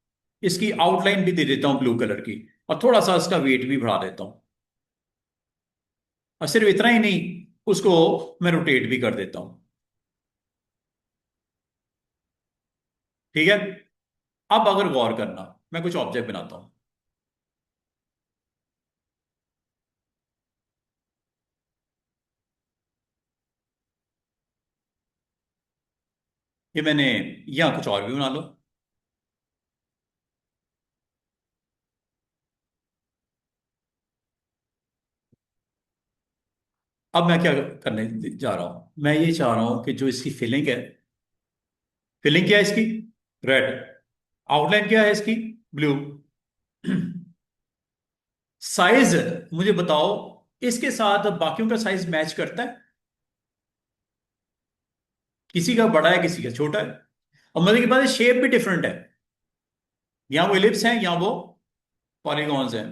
इसकी आउटलाइन भी दे देता हूँ ब्लू कलर की, और थोड़ा सा इसका वेट भी बढ़ा देता हूँ। और सिर्फ इतना ही नहीं, उसको मैं रोटेट भी कर देता हूँ। ठीक है? अब अगर गौर करना, मैं कुछ ऑब्जेक्ट बनाता हूँ। ये मैंने, यहाँ कुछ और भी बना लो। अब मैं क्या करने जा रहा हूं, मैं ये चाह रहा हूं कि जो इसकी फिलिंग है, फिलिंग क्या है इसकी? रेड। आउटलाइन क्या है इसकी? ब्लू। साइज, मुझे बताओ, इसके साथ बाकियों का साइज मैच करता है? किसी का बड़ा है, किसी का छोटा है। और मतलब की बात है, शेप भी डिफरेंट है। यहाँ वो एलिप्स हैं, यहाँ वो पॉलीगॉन्स हैं।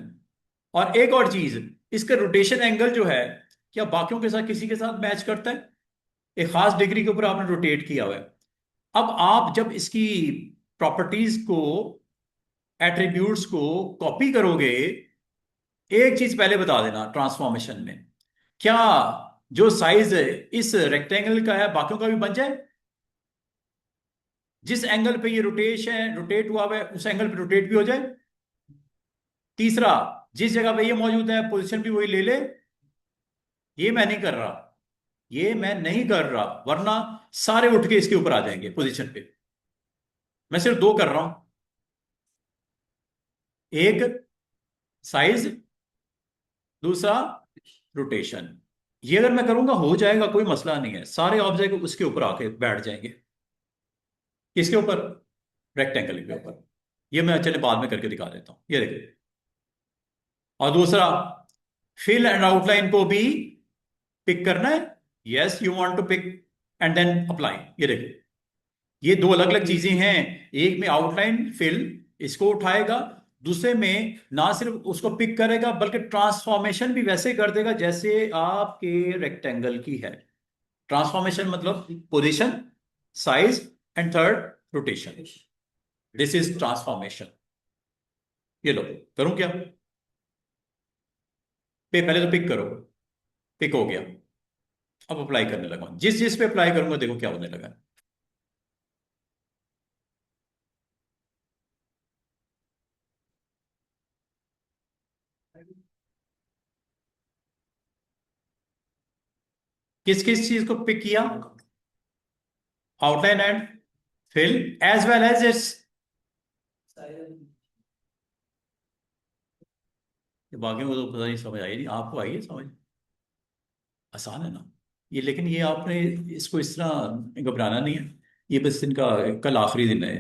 और एक और चीज, इसका रोटेशन एंगल जो है, क्या बाकियों के साथ किसी के साथ मैच करता है? एक खास डिग्री के ऊपर आपने रोटेट किया हुआ है। अब आप जब इसकी प्रॉपर्टीज को, एट्रीब्यूट्स को कॉपी करोगे, एक चीज पहले बता देना ट्रांसफॉर्मेशन में, क्या जो साइज इस रेक्टेंगल का है बाकियों का भी बन जाए? जिस एंगल पे ये रोटेशन रोटेट हुआ है उस एंगल पे रोटेट भी हो जाए। तीसरा, जिस जगह पे ये मौजूद है पोजीशन भी वही ले ले। ये मैं नहीं कर रहा, ये मैं नहीं कर रहा, वरना सारे उठ के इसके ऊपर आ जाएंगे पोजीशन पे। मैं सिर्फ दो कर रहा हूं। एक साइज, दूसरा रोटेशन। ये अगर मैं करूंगा हो जाएगा, कोई मसला नहीं है, सारे ऑब्जेक्ट उसके ऊपर आके बैठ जाएंगे। किसके ऊपर? रेक्टेंगल के ऊपर। ये मैं चले बाद में करके दिखा देता हूं, ये देखिए। और दूसरा, फिल एंड आउटलाइन को भी पिक करना है। Yes, you want to pick and then apply. ये देखिए, ये दो अलग अलग चीजें हैं। एक में आउटलाइन फिल, इसको उठाएगा। दूसरे में ना सिर्फ उसको पिक करेगा बल्कि ट्रांसफॉर्मेशन भी वैसे कर देगा जैसे आपके रेक्टेंगल की है। ट्रांसफॉर्मेशन मतलब position, size and third rotation. This is transformation. ये लो, करूं क्या? पहले तो पिक करो। पिक हो गया। अब अप्लाई करने लगा, जिस जिस पे अप्लाई करूंगा देखो क्या होने लगा। किस किस चीज को पिक किया? Outline and fill as well as its. बाकी को तो पता नहीं, समझ आई नहीं, आपको आई है समझ? आसान है ना ये? लेकिन ये आपने इसको इस तरह घबराना नहीं है। ये बस इनका कल आखिरी दिन है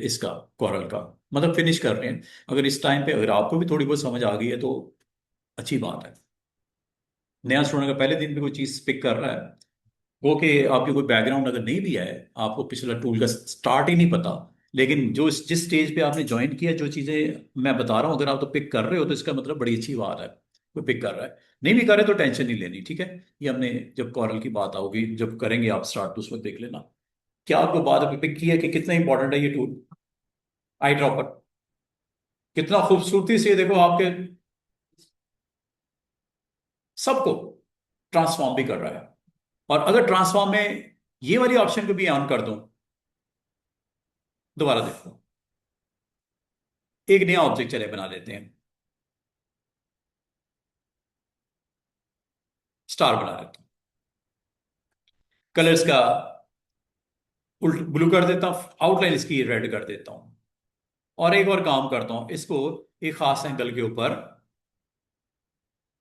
इसका, कोरल का, मतलब फिनिश कर रहे हैं। अगर इस टाइम पे अगर आपको भी थोड़ी बहुत समझ आ गई है तो अच्छी बात है। नया स्टूडेंट अगर पहले दिन पे कोई चीज पिक कर रहा है, वो कि आपकी कोई बैकग्राउंड अगर नहीं भी है, आपको पिछला टूल का स्टार्ट ही नहीं पता, लेकिन जो जिस स्टेज पे आपने ज्वाइन किया, जो चीजें मैं बता रहा हूँ अगर आप तो पिक कर रहे हो तो इसका मतलब बड़ी अच्छी बात है। कोई पिक कर रहा है, नहीं भी कर रहे तो टेंशन नहीं लेनी, ठीक है। ये हमने जब कॉरल की बात आओगी, जब करेंगे आप स्टार्ट, तो उस वक्त देख लेना। क्या आपको बात अभी पिक किया कि कितना इंपॉर्टेंट है ये टूल, आई ड्रॉपर? कितना खूबसूरती से देखो आपके सबको ट्रांसफॉर्म भी कर रहा है। और अगर ट्रांसफॉर्म में ये वाली ऑप्शन को भी ऑन कर दूं, दोबारा देखो, एक नया ऑब्जेक्ट चले बना लेते हैं, स्टार बना लेते हैं। कलर्स का उल्ट ब्लू कर देता हूं, आउटलाइन इसकी रेड कर देता हूं। और एक और काम करता हूं, इसको एक खास एंगल के ऊपर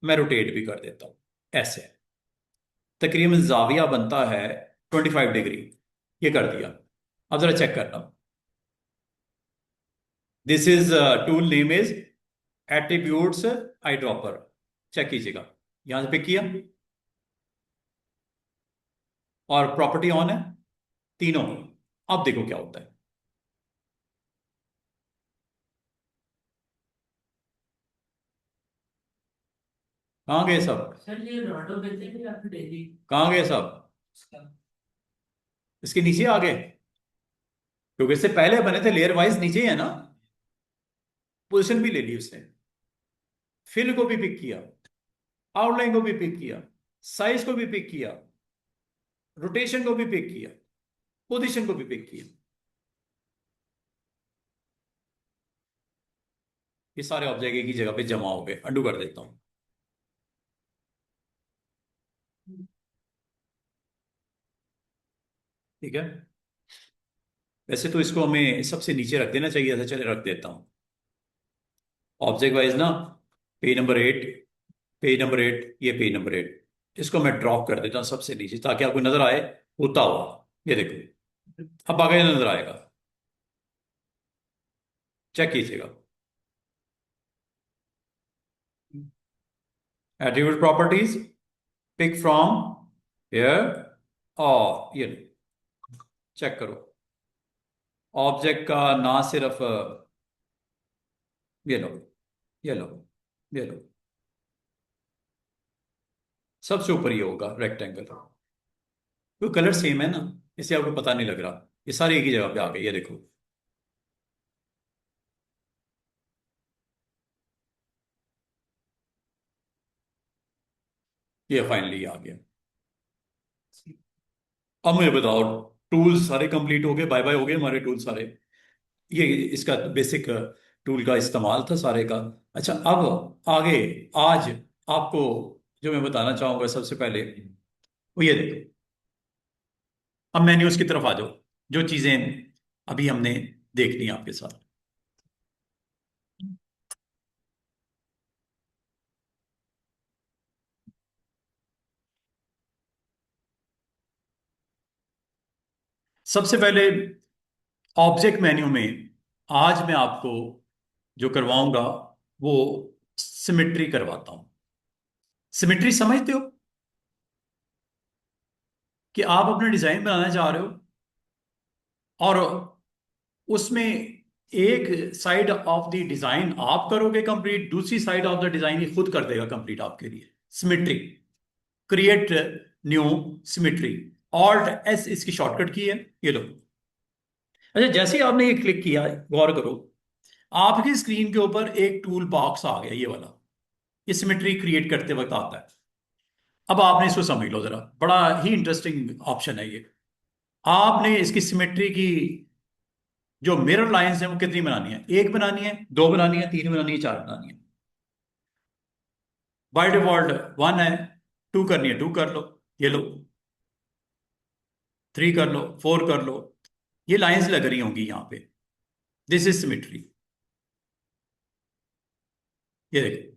मैं रोटेट भी कर देता हूं, ऐसे। तकरीबन जाविया बनता है 25 डिग्री। ये कर दिया। अब जरा चेक करता हूं। This is tool name is attributes eye dropper. Check कीजिएगा, यहां से पिक किया और प्रॉपर्टी ऑन है तीनों। अब देखो क्या होता है। कहाँ गए सब? सर ये रोनाल्डो बेचते हैं या फिर डेली? कहाँ गए सब? इसका। इसके नीचे आ गए, क्योंकि इससे पहले बने थे लेयर वाइज, नीचे ही है ना। पोजीशन भी ले ली उसने, फिल को भी पिक किया, आउटलाइन को भी पिक किया, साइज को भी पिक किया, रोटेशन को भी पिक किया, पोजीशन को भी पिक किया। ये सारे ऑब्जेक्ट एक ही जगह पे जमा हो गए। अंडू कर देता हूं। ठीक है। वैसे तो इसको हमें सबसे नीचे रख देना चाहिए था, चले रख देता हूं। ऑब्जेक्ट वाइज ना, पेज नंबर 8, पेज नंबर 8, ये पेज नंबर 8, इसको मैं ड्रॉप कर देता हूँ सबसे नीचे ताकि आपको नजर आए होता हुआ। ये देखो, अब आगे नजर आएगा, चेक कीजिएगा। Attribute properties, pick from here, और ये चेक करो। ऑब्जेक्ट का ना सिर्फ ये लो, ये लो, ये लो, सबसे ऊपर ये होगा रेक्टेंगल। वो कलर सेम है ना, इससे आपको पता नहीं लग रहा। ये सारे एक ही जगह पे आ गए, ये देखो। ये फाइनली आ गया। अब मुझे बताओ, टूल्स सारे कंप्लीट हो गए, बाय बाय हो गए हमारे टूल सारे। ये इसका बेसिक टूल का इस्तेमाल था सारे का। अच्छा, अब आगे आज आपको जो मैं बताना चाहूंगा सबसे पहले, वो ये देखो। अब मेन्यूज की तरफ आ जाओ, जो चीजें अभी हमने देखनी है आपके साथ। सबसे पहले ऑब्जेक्ट मेन्यू में आज मैं आपको जो करवाऊंगा वो सिमेट्री करवाता हूं। सिमेट्री समझते हो कि आप अपना डिजाइन बनाना चाह रहे हो और उसमें एक साइड ऑफ द डिजाइन आप करोगे कंप्लीट, दूसरी साइड ऑफ द डिजाइन ये खुद कर देगा कंप्लीट आपके लिए। Symmetry, create new symmetry, alt S इसकी शॉर्टकट की है, ये लो। अच्छा, जैसे ही आपने ये क्लिक किया, गौर करो, आपकी स्क्रीन के ऊपर एक टूल बॉक्स आ गया, ये वाला। ये सिमेट्री क्रिएट करते वक्त आता है। अब आपने इसको समझ लो जरा, बड़ा ही इंटरेस्टिंग ऑप्शन है ये। आपने इसकी सिमेट्री की जो मिरर लाइंस हैं वो कितनी बनानी है? एक बनानी है, दो बनानी है, तीन बनानी है, चार बनानी है? बाय डिफॉल्ट वन है। टू करनी है, टू कर लो, ये लो। थ्री कर लो, फोर कर लो। ये लाइंस लग रही होंगी यहाँ पे। This is symmetry. ये देखो,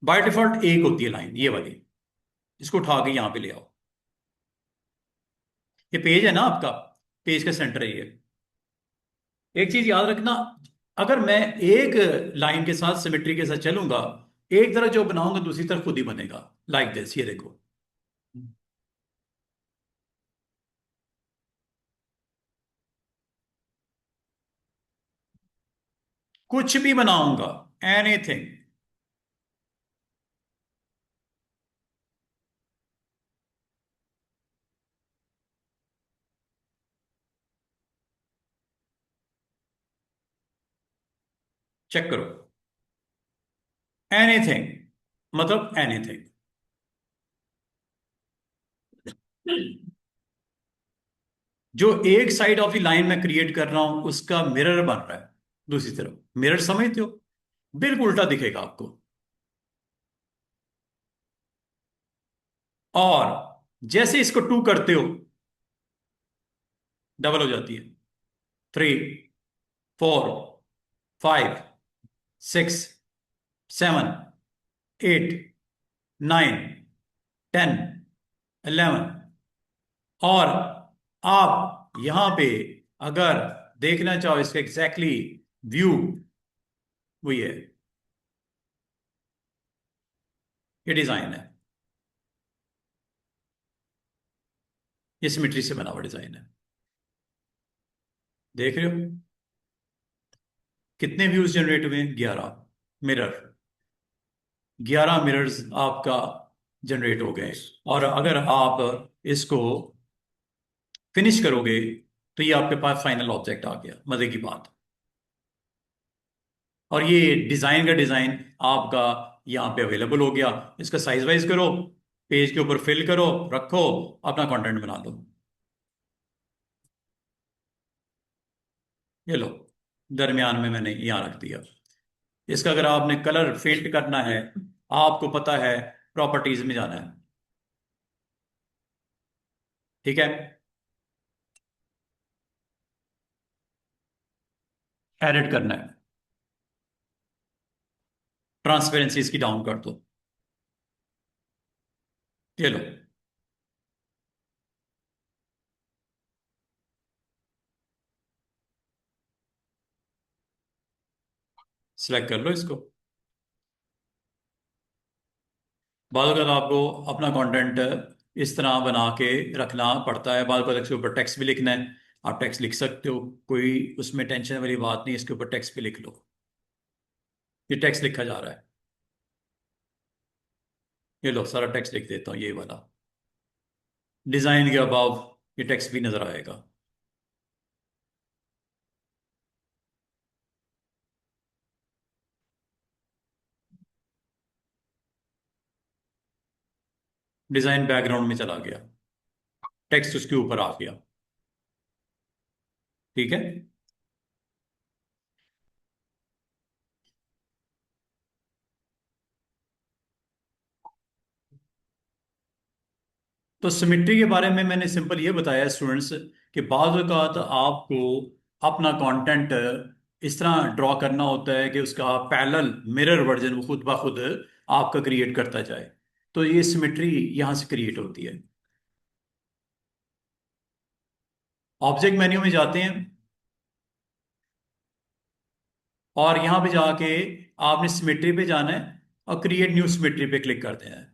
बाय डिफॉल्ट एक होती है लाइन, ये वाली। इसको उठा के यहाँ पे ले आओ। ये पेज है ना आपका, पेज का सेंटर है ये। एक चीज याद रखना, अगर मैं एक लाइन के साथ सिमेट्री के साथ चलूंगा, एक तरफ जो बनाऊंगा दूसरी तरफ खुद ही बनेगा। लाइक दिस, ये देखो। कुछ भी बनाऊंगा, एनीथिंग। चेक करो, एनीथिंग, मतलब एनीथिंग। जो एक साइड ऑफ द लाइन में क्रिएट कर रहा हूं उसका मिरर बन रहा है दूसरी तरफ। मिरर समझते हो? बिल्कुल उल्टा दिखेगा आपको। और जैसे इसको टू करते हो, डबल हो जाती है। Three, four, five, six, seven, eight, nine, ten, 11। और आप यहां पे अगर देखना चाहो इसका एग्जैक्टली व्यू, वो ये है। ये डिजाइन है, ये सिमेट्री से बना हुआ डिजाइन है। देख रहे हो कितने व्यूज जनरेट हुए हैं? 11 मिरर। 11 मिरर्स आपका जनरेट हो गए। और अगर आप इसको फिनिश करोगे तो ये आपके पास फाइनल ऑब्जेक्ट आ गया। मजे की बात। और ये डिजाइन का डिजाइन आपका यहाँ पे अवेलेबल हो गया। इसका साइज वाइज करो, पेज के ऊपर फिल करो, रखो, अपना कंटेंट बना लो। ये लो, दरमियान में मैंने यहाँ रख दिया। इसका अगर आपने कलर फेंट करना है, आपको पता है प्रॉपर्टीज में जाना है। ठीक है, एडिट करना है, ट्रांसपेरेंसी इसकी डाउन कर दो। ये लो, सिलेक्ट कर लो इसको। बाद अगर आपको अपना कंटेंट इस तरह बना के रखना पड़ता है, बाद इसके ऊपर टेक्स्ट भी लिखना है, आप टेक्स्ट लिख सकते हो, कोई उसमें टेंशन वाली बात नहीं। इसके ऊपर टेक्स्ट भी लिख लो, ये टेक्स्ट लिखा जा रहा है। ये लो सारा टेक्स्ट लिख देता हूँ, ये वाला डिजाइन के अबाव, ये टेक्स्ट भी नजर आएगा। डिजाइन बैकग्राउंड में चला गया, टेक्स्ट उसके ऊपर आ गया। ठीक है। तो सिमेट्री के बारे में मैंने सिंपल ये बताया स्टूडेंट्स कि बाज़ औक़ात आपको अपना कंटेंट इस तरह ड्रॉ करना होता है कि उसका पैरेलल मिरर वर्जन वो खुद ब खुद आपका क्रिएट करता जाए। तो ये सिमेट्री यहाँ से क्रिएट होती है। ऑब्जेक्ट मेन्यू में जाते हैं और यहाँ पे जाके आपने सिमेट्री पे जाना है और क्रिएट न्यू सिमेट्री पे क्लिक करते हैं।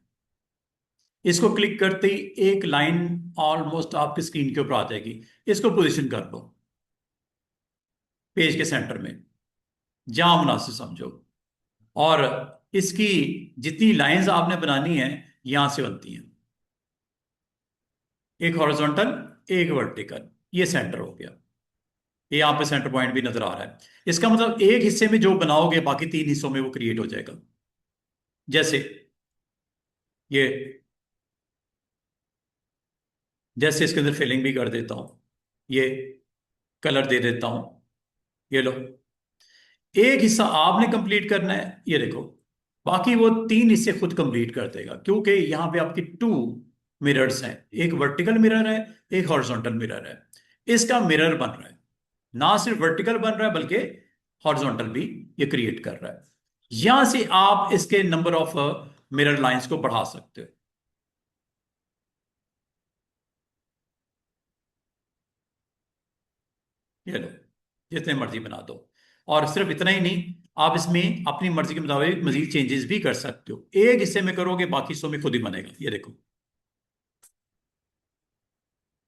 इसको क्लिक करते ही एक लाइन ऑलमोस्ट आपकी स्क्रीन के ऊपर आ जाएगी। इसको पोजीशन कर लो पेज के सेंटर में, जहां मुनासिब समझो। और इसकी जितनी लाइंस आपने बनानी है यहां से बनती हैं, एक हॉरिजॉन्टल एक वर्टिकल। ये सेंटर हो गया, ये यहां पे सेंटर पॉइंट भी नजर आ रहा है। इसका मतलब एक हिस्से में जो बनाओगे बाकी तीन हिस्सों में वो क्रिएट हो जाएगा। जैसे ये, जैसे इसके अंदर फिलिंग भी कर देता हूं, ये कलर दे देता हूं, ये लो। एक हिस्सा आपने कंप्लीट करना है, ये देखो। बाकी वो तीन हिस्से खुद कंप्लीट कर देगा, क्योंकि यहां पे आपकी टू मिरर्स हैं, एक वर्टिकल मिरर है, एक हॉरिजॉन्टल मिरर है। इसका मिरर बन रहा है, ना सिर्फ वर्टिकल बन रहा है बल्कि हॉरिजॉन्टल भी ये क्रिएट कर रहा है। यहां से आप इसके नंबर ऑफ मिरर लाइंस को बढ़ा सकते हो। ये लो, जितने मर्जी बना दो। और सिर्फ इतना ही नहीं, आप इसमें अपनी मर्जी के मुताबिक मजीद चेंजेस भी कर सकते हो। एक हिस्से में करोगे बाकी हिस्सों में खुद ही बनेगा। ये देखो,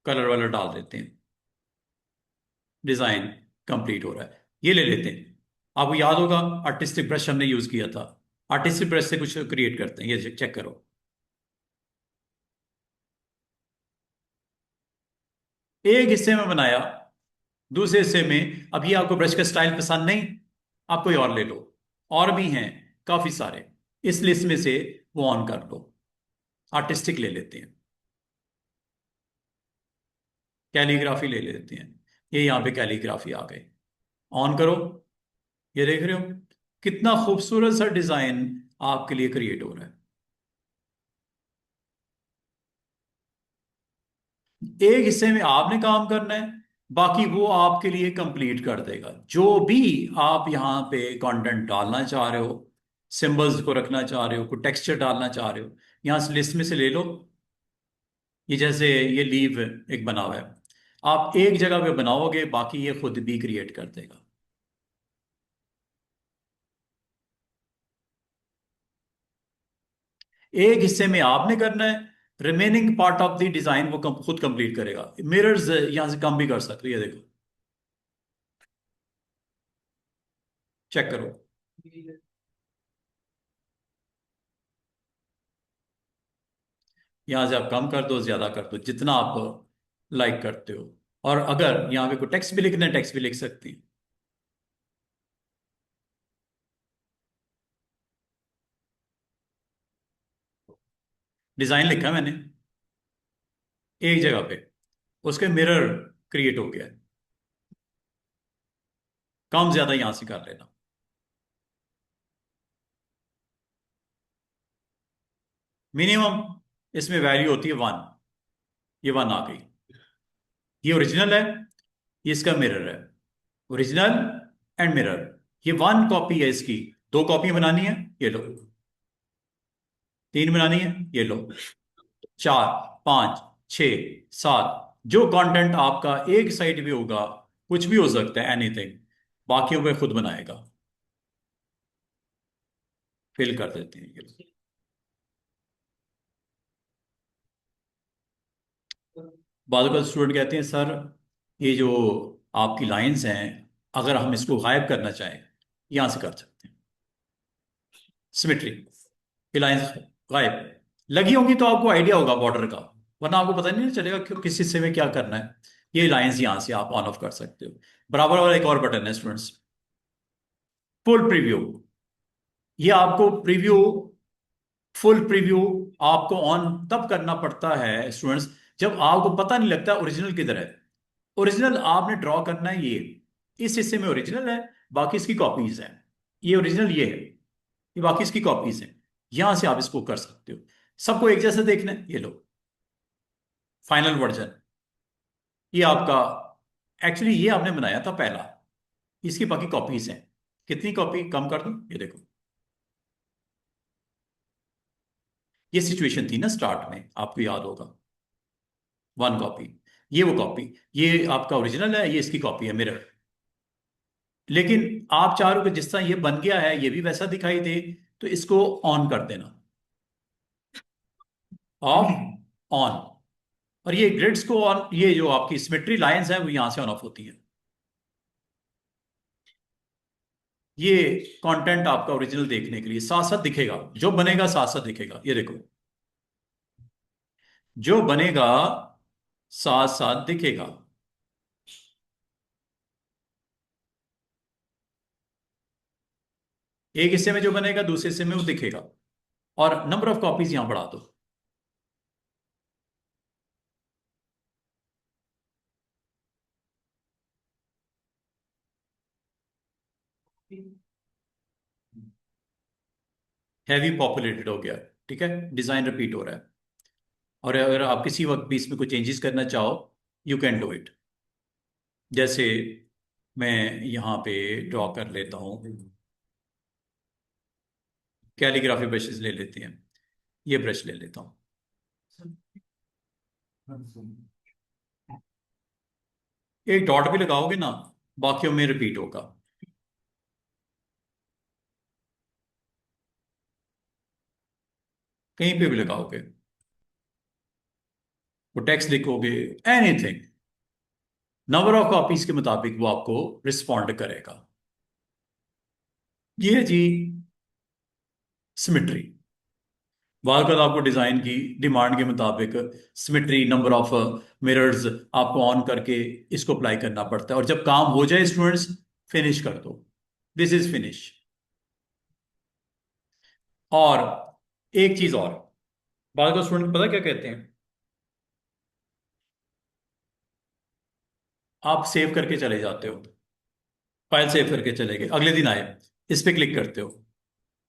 कलर वालर डाल देते हैं, डिजाइन कंप्लीट हो रहा है। ये ले लेते हैं, आपको याद होगा आर्टिस्टिक ब्रश हमने यूज किया था। आर्टिस्टिक ब्रश से कुछ क्रिएट करते हैं, ये चेक करो। एक हिस्से में बनाया, दूसरे हिस्से में अभी आपको ब्रश का स्टाइल पसंद नहीं, आप कोई और ले लो। और भी हैं काफी सारे, इस लिस्ट में से वो ऑन कर लो। आर्टिस्टिक ले लेते हैं, कैलीग्राफी ले लेते हैं। ये यहां पे कैलीग्राफी आ गए, ऑन करो। ये देख रहे हो कितना खूबसूरत सा डिजाइन आपके लिए क्रिएट हो रहा है। एक हिस्से में आपने काम करना है, बाकी वो आपके लिए कंप्लीट कर देगा। जो भी आप यहाँ पे कंटेंट डालना चाह रहे हो, सिंबल्स को रखना चाह रहे हो, कोई टेक्सचर डालना चाह रहे हो, यहाँ से लिस्ट में से ले लो। ये जैसे ये लीव एक बना हुआ है, आप एक जगह पे बनाओगे बाकी ये खुद भी क्रिएट कर देगा। एक हिस्से में आपने करना है, remaining part of the design वो खुद कंप्लीट करेगा। मिरर्स यहां से कम भी कर सकते हो, ये देखो, चेक करो। यहां से आप कम कर दो, ज्यादा कर दो, जितना आप लाइक करते हो। और अगर यहाँ पे कोई टेक्स्ट भी लिखना है, टेक्स्ट भी लिख सकती हैं। डिजाइन लिखा है मैंने एक जगह पे, उसके मिरर क्रिएट हो गया है। कम ज्यादा यहां से कर लेना। मिनिमम इसमें वैल्यू होती है 1, ये 1 आ गई। ये ओरिजिनल है, ये इसका मिरर है। ओरिजिनल एंड मिरर, ये 1 कॉपी है इसकी। 2 कॉपी बनानी है, ये लो। 3 बनानी है, ये लो। 4, 5, 6, 7, जो कंटेंट आपका एक साइड भी होगा, कुछ भी हो सकता है, एनीथिंग, बाकियों पे खुद बनाएगा। फिल कर देते हैं ये। बाद में स्टूडेंट कहते हैं सर, ये जो आपकी लाइंस हैं, अगर हम इसको गायब करना चाहें, यहां से कर सकते हैं। सिमेट्री, ये लाइंस गायब। लगी होंगी तो आपको आइडिया होगा बॉर्डर का, वरना आपको पता नहीं चलेगा कि किस हिस्से में क्या करना है। ये लाइंस यहां से आप ऑन ऑफ कर सकते हो। बराबर वाला एक और बटन है स्टूडेंट्स, फुल प्रीव्यू। ये आपको प्रीव्यू, फुल प्रीव्यू आपको ऑन तब करना पड़ता है स्टूडेंट्स, जब आपको पता नहीं लगता ओरिजिनल किधर है। ओरिजिनल आपने ड्रॉ करना है ये, इस हिस्से में ओरिजिनल है, बाकी इसकी कॉपीज हैं। ये ओरिजिनल ये है, ये बाकी इसकी कॉपीज हैं। यहां से आप इसको कर सकते हो। सबको एक जैसा देखना है, ये लो फाइनल वर्जन। ये आपका, एक्चुअली ये आपने बनाया था पहला, इसकी बाकी कॉपीज हैं। कितनी कॉपी कम कर दूं, ये देखो। ये सिचुएशन थी ना स्टार्ट में, आपको याद होगा, 1 कॉपी। ये वो कॉपी, ये आपका ओरिजिनल है, ये इसकी कॉपी है मिरर। लेकिन आप चाह रहे हो कि जिस तरह ये बन गया है ये भी वैसा दिखाई दे, तो इसको ऑन कर देना, ऑफ, ऑन। और ये ग्रिड्स को ऑन, ये जो आपकी सिमेट्री लाइंस है वो यहां से ऑन ऑफ होती है। ये कंटेंट आपका ओरिजिनल देखने के लिए साथ साथ दिखेगा, जो बनेगा साथ साथ दिखेगा, ये देखो, जो बनेगा साथ साथ दिखेगा। एक हिस्से में जो बनेगा दूसरे हिस्से में वो दिखेगा। और नंबर ऑफ कॉपीज यहां बढ़ा दो। हैवी पॉपुलेटेड हो गया, ठीक है, डिजाइन रिपीट हो रहा है। और अगर आप किसी वक्त भी इसमें कोई चेंजेस करना चाहो, यू कैन डू इट। जैसे मैं यहाँ पे ड्रॉ कर लेता हूँ, कैलीग्राफी ब्रशेस ले लेते हैं, ये ब्रश ले लेता हूँ। एक डॉट भी लगाओगे ना, बाकियों में रिपीट होगा। कहीं पे भी लगाओगे, वो टेक्स्ट लिखोगे, एनीथिंग, नंबर ऑफ कॉपीज के मुताबिक वो आपको रिस्पॉन्ड करेगा। ये है जी सिमेट्री। बाद आपको डिजाइन की डिमांड के मुताबिक सिमेट्री, नंबर ऑफ मिरर्स आपको ऑन करके इसको अप्लाई करना पड़ता है। और जब काम हो जाए स्टूडेंट्स, फिनिश कर दो, दिस इज फिनिश। और एक चीज और, बाद को स्टूडेंट पता क्या कहते हैं, आप सेव करके चले जाते हो, फाइल सेव करके चले गए, अगले दिन आए, इस पे क्लिक करते हो,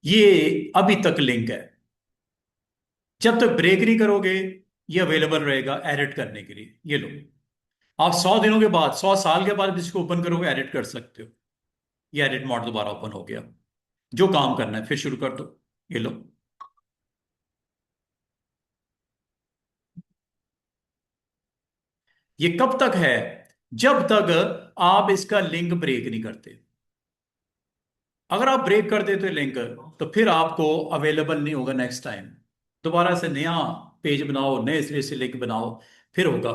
ये अभी तक लिंक है। जब तक ब्रेक नहीं करोगे ये अवेलेबल रहेगा एडिट करने के लिए। ये लो, आप 100 दिनों के बाद, 100 साल के बाद इसको ओपन करोगे, एडिट कर सकते हो। ये एडिट मोड दोबारा ओपन हो गया। जो काम करना है फिर शुरू कर दो, ये लो। ये कब तक है, जब तक आप इसका लिंक ब्रेक नहीं करते। अगर आप ब्रेक कर देते लिंक, तो फिर आपको अवेलेबल नहीं होगा नेक्स्ट टाइम। दोबारा से नया पेज बनाओ, नए सिरे से लिंक बनाओ, फिर होगा।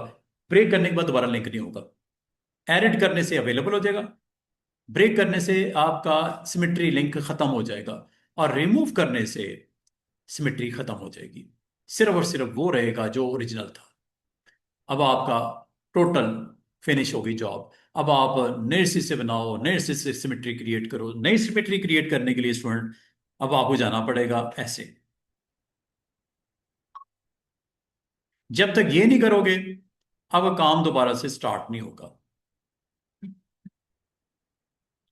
ब्रेक करने के बाद दोबारा लिंक नहीं होगा। एडिट करने से अवेलेबल हो जाएगा, ब्रेक करने से आपका सिमेट्री लिंक खत्म हो जाएगा, और रिमूव करने से सिमेट्री खत्म हो जाएगी। सिर्फ और सिर्फ वो रहेगा जो ओरिजिनल था। अब आपका टोटल फिनिश होगी जॉब। अब आप नए सिरे से बनाओ, नए सिरे से सिमेट्री क्रिएट करो। नई सिमेट्री क्रिएट करने के लिए स्टूडेंट अब आपको जाना पड़ेगा ऐसे। जब तक ये नहीं करोगे, अब काम दोबारा से स्टार्ट नहीं होगा।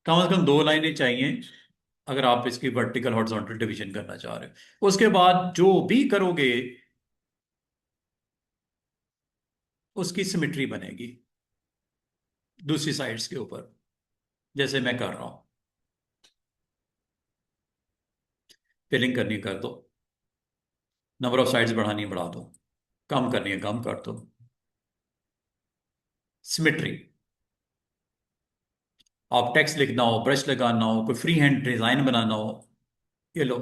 कम से कम 2 लाइनें चाहिए अगर आप इसकी वर्टिकल हॉरिजॉन्टल डिवीजन करना चाह रहे हो। उसके बाद जो भी करोगे उसकी सिमेट्री बनेगी दूसरी साइड्स के ऊपर, जैसे मैं कर रहा हूं। फिलिंग करनी है कर दो, नंबर ऑफ साइड्स बढ़ानी है बढ़ा दो, कम करनी है कम कर दो। सिमेट्री, आप टेक्स्ट लिखना हो, ब्रश लगाना हो, कोई फ्री हैंड डिजाइन बनाना हो, ये लो,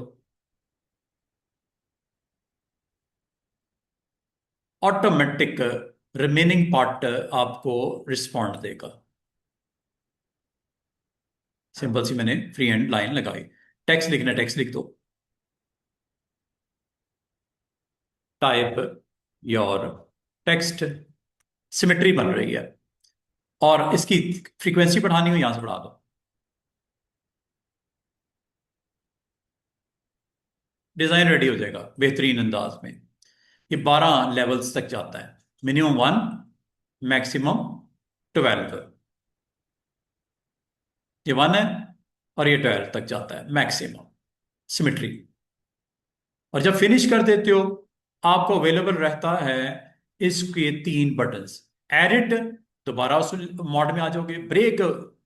ऑटोमेटिक रिमेनिंग पार्ट आपको रिस्पॉन्ड देगा। सिंपल सी मैंने फ्री हैंड लाइन लगाई। टेक्स्ट लिखना, टेक्स्ट लिख दो। टाइप योर टेक्स्ट, सिमेट्री बन रही है। और इसकी फ्रीक्वेंसी बढ़ानी हो, यहां से बढ़ा दो। डिजाइन रेडी हो जाएगा बेहतरीन अंदाज में। ये 12 लेवल्स तक जाता है, मिनिमम 1, मैक्सिमम 12। ये 1 है और ये 12 तक जाता है मैक्सिमम सिमेट्री। और जब फिनिश कर देते हो, आपको अवेलेबल रहता है इसके 3 बटन्स। एडिट, दोबारा उस मोड में आ जाओगे। ब्रेक,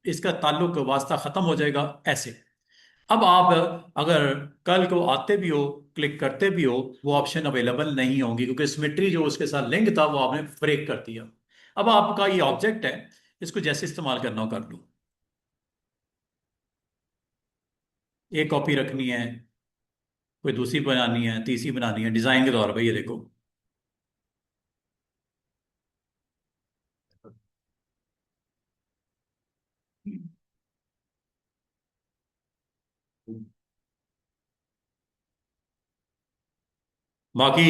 इसका ताल्लुक वास्ता खत्म हो जाएगा ऐसे। अब आप अगर कल को आते भी हो, क्लिक करते भी हो, वो ऑप्शन अवेलेबल नहीं होंगी, क्योंकि सिमेट्री जो उसके साथ लिंक था वो आपने ब्रेक कर दिया। अब आपका ये ऑब्जेक्ट है, इसको जैसे इस्तेमाल करना हो कर लो। एक कॉपी रखनी है, कोई दूसरी बनानी है, तीसरी बनानी है, डिजाइन के तौर पर ये देखो। बाकी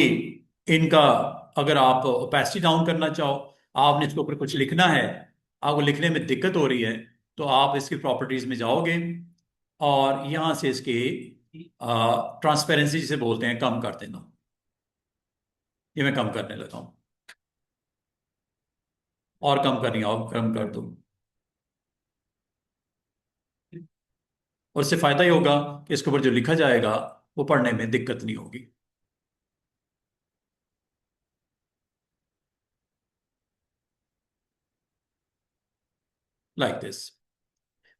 इनका, अगर आप ओपेसिटी डाउन करना चाहो, आपने इसके ऊपर कुछ लिखना है, आपको लिखने में दिक्कत हो रही है, तो आप इसकी प्रॉपर्टीज में जाओगे और यहां से इसके ट्रांसपेरेंसी जिसे बोलते हैं कम कर देना। ये मैं कम करने लगा हूं, और कम करनी है, और कम कर दूं। और इससे फायदा ही होगा कि इसके ऊपर जो लिखा जाएगा वो पढ़ने में दिक्कत नहीं होगी। Like this.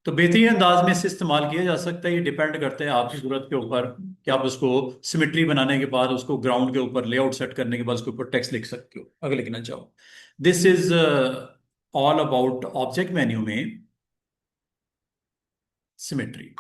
तो बेहतरीन अंदाज में इसे इस्तेमाल किया जा सकता है। ये डिपेंड करता है आपकी जरूरत के ऊपर कि आप उसको सिमेट्री बनाने के बाद, उसको ग्राउंड के ऊपर लेआउट सेट करने के बाद उसके ऊपर टेक्स्ट लिख सकते हो अगर लिखना चाहो। This is all about object menu में सिमेट्री।